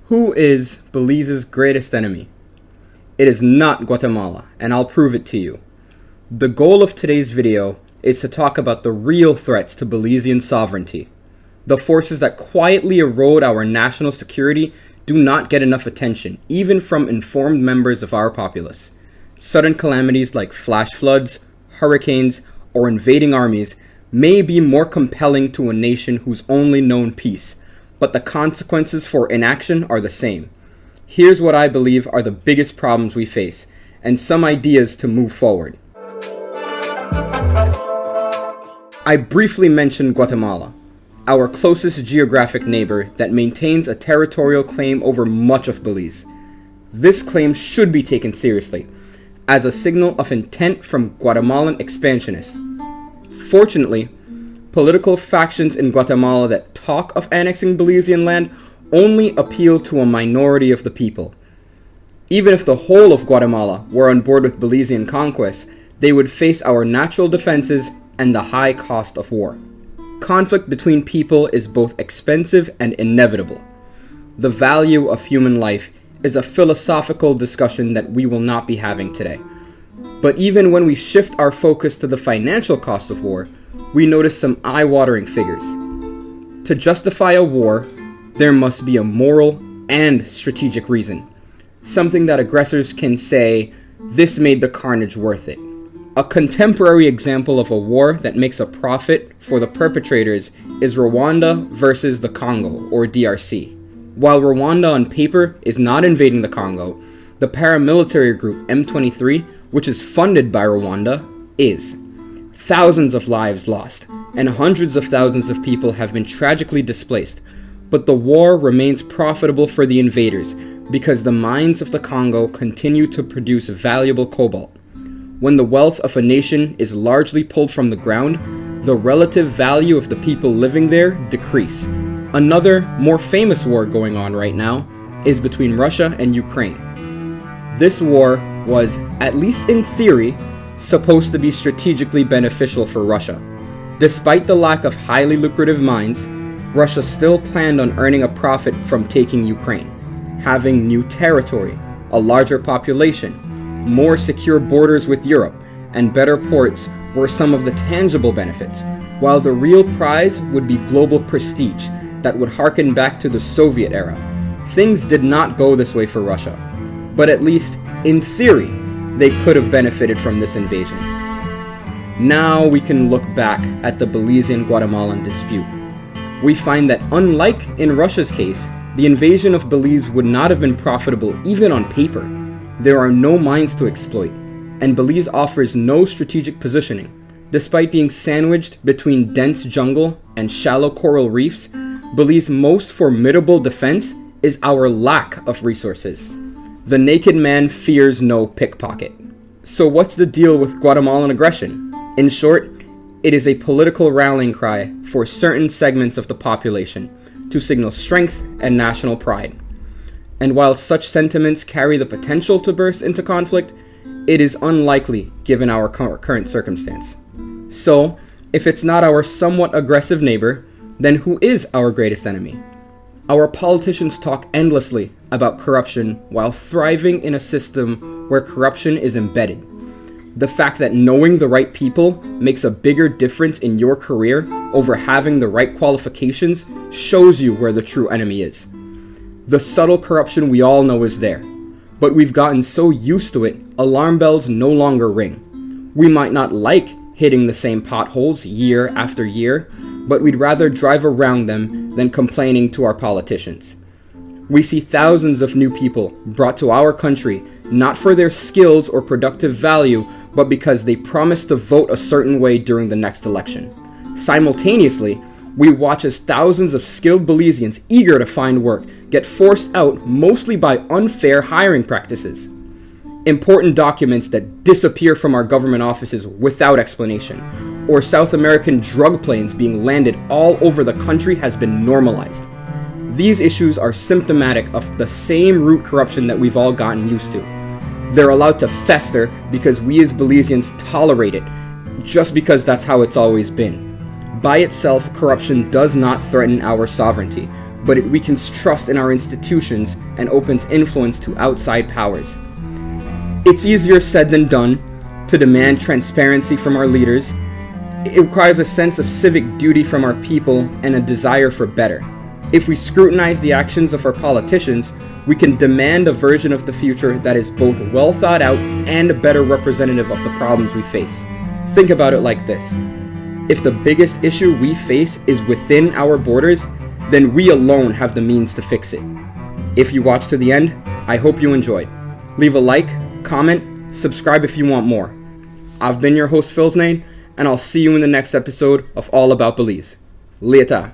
Who is Belize's greatest enemy? It is not Guatemala, and I'll prove it to you. The goal of today's video is to talk about the real threats to Belizean sovereignty. The forces that quietly erode our national security do not get enough attention, even from informed members of our populace. Sudden calamities like flash floods, hurricanes, or invading armies may be more compelling to a nation who's only known peace, but the consequences for inaction are the same. Here's what I believe are the biggest problems we face, and some ideas to move forward. I briefly mentioned Guatemala, our closest geographic neighbor that maintains a territorial claim over much of Belize. This claim should be taken seriously, as a signal of intent from Guatemalan expansionists. Fortunately, political factions in Guatemala that talk of annexing Belizean land only appeal to a minority of the people. Even if the whole of Guatemala were on board with Belizean conquest, they would face our natural defenses and the high cost of war. Conflict between people is both expensive and inevitable. The value of human life is a philosophical discussion that we will not be having today. But even when we shift our focus to the financial cost of war, we notice some eye-watering figures. To justify a war, there must be a moral and strategic reason. Something that aggressors can say, this made the carnage worth it. A contemporary example of a war that makes a profit for the perpetrators is Rwanda versus the Congo, or DRC. While Rwanda on paper is not invading the Congo, the paramilitary group M23, which is funded by Rwanda, is. Thousands of lives lost, and hundreds of thousands of people have been tragically displaced. But the war remains profitable for the invaders because the mines of the Congo continue to produce valuable cobalt. When the wealth of a nation is largely pulled from the ground, the relative value of the people living there decrease. Another, more famous war going on right now is between Russia and Ukraine. This war was, at least in theory, supposed to be strategically beneficial for Russia. Despite the lack of highly lucrative mines, Russia still planned on earning a profit from taking Ukraine, having new territory, a larger population, more secure borders with Europe, and better ports were some of the tangible benefits, while the real prize would be global prestige that would harken back to the Soviet era. Things did not go this way for Russia, but at least, in theory, they could have benefited from this invasion. Now we can look back at the Belizean-Guatemalan dispute. We find that unlike in Russia's case, the invasion of Belize would not have been profitable even on paper. There are no mines to exploit, and Belize offers no strategic positioning. Despite being sandwiched between dense jungle and shallow coral reefs, Belize's most formidable defense is our lack of resources. The naked man fears no pickpocket. So what's the deal with Guatemalan aggression? In short, it is a political rallying cry for certain segments of the population to signal strength and national pride. And while such sentiments carry the potential to burst into conflict, it is unlikely given our current circumstance. So, if it's not our somewhat aggressive neighbor, then who is our greatest enemy? Our politicians talk endlessly about corruption while thriving in a system where corruption is embedded. The fact that knowing the right people makes a bigger difference in your career over having the right qualifications shows you where the true enemy is. The subtle corruption we all know is there, but we've gotten so used to it, alarm bells no longer ring. We might not like hitting the same potholes year after year, but we'd rather drive around them than complaining to our politicians. We see thousands of new people brought to our country not for their skills or productive value, but because they promised to vote a certain way during the next election. Simultaneously, we watch as thousands of skilled Belizeans eager to find work get forced out mostly by unfair hiring practices. Important documents that disappear from our government offices without explanation, or South American drug planes being landed all over the country has been normalized. These issues are symptomatic of the same root corruption that we've all gotten used to. They're allowed to fester because we as Belizeans tolerate it, just because that's how it's always been. By itself, corruption does not threaten our sovereignty, but it weakens trust in our institutions and opens influence to outside powers. It's easier said than done to demand transparency from our leaders. It requires a sense of civic duty from our people and a desire for better. If we scrutinize the actions of our politicians, we can demand a version of the future that is both well thought out and a better representative of the problems we face. Think about it like this. If the biggest issue we face is within our borders, then we alone have the means to fix it. If you watched to the end, I hope you enjoyed. Leave a like, comment, subscribe if you want more. I've been your host, Philznane, and I'll see you in the next episode of All About Belize. Later.